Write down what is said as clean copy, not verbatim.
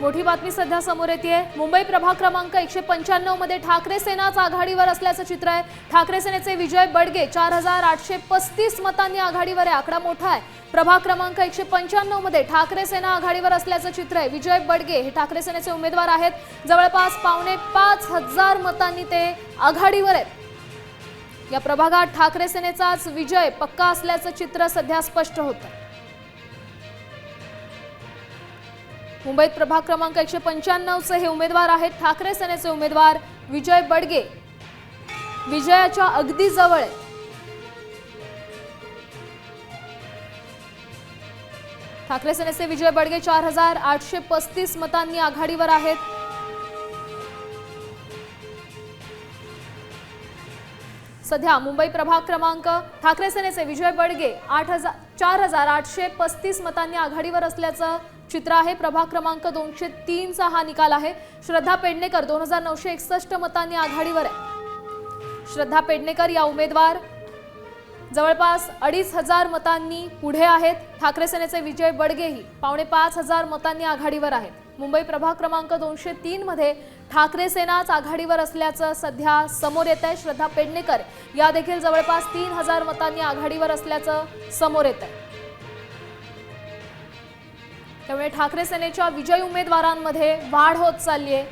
मोठी बातमी सध्या समोर येते। मुंबई प्रभाग क्रमांक 195 मध्ये ठाकरे सेनाच आघाडीवर असल्याचं चित्र आहे। ठाकरे सेनेचे विजय बडगे 4835 मतांनी आघाडीवर आहे। आकडा मोठा आहे। प्रभाग क्रमांक 195 मध्ये ठाकरे सेना आघाडीवर असल्याचं चित्र आहे। विजय बडगे हे ठाकरे सेनेचे उमेदवार आहेत। जवळपास 4500 मतांनी ते आघाडीवर आहेत। या प्रभागात ठाकरे सेनेचाच विजय पक्का असल्याचं चित्र सध्या स्पष्ट होतं। मुंबईत प्रभाग क्रमांक 195 चे हे उमेदवार आहेत। ठाकरे सेनेचे उमेदवार विजय बडगे विजयाच्या अगदी जवळ आहेत। ठाकरे सेनेचे विजय बडगे 4835 मतांनी आघाडीवर आहेत। सध्या मुंबई प्रभाग क्रमांक ठाकरे सेनेचे विजय बडगे 4835 मतांनी आघाडीवर असल्याचं चित्र आहे। प्रभाग क्रमांक 203 चा हा निकाल आहे। श्रद्धा पेडणेकर 2961 मतांनी आघाडीवर आहे। श्रद्धा पेडणेकर या उमेदवार जवळपास 2500 मतांनी पुढे आहेत। ठाकरे सेनेचे विजय बडगेही 4500 मतांनी आघाडीवर आहेत। मुंबई प्रभाग क्रमांक 203 मध्ये ठाकरे सेनाच आघाडीवर असल्याचं सध्या समोर येत आहे। श्रद्धा पेडणेकर या देखील जवळपास 3000 मतांनी आघाडीवर असल्याचं समोर येत आहे। त्यामुळे ठाकरे सेनेच्या विजयी उमेदवारांमध्ये वाढ होत चालली आहे।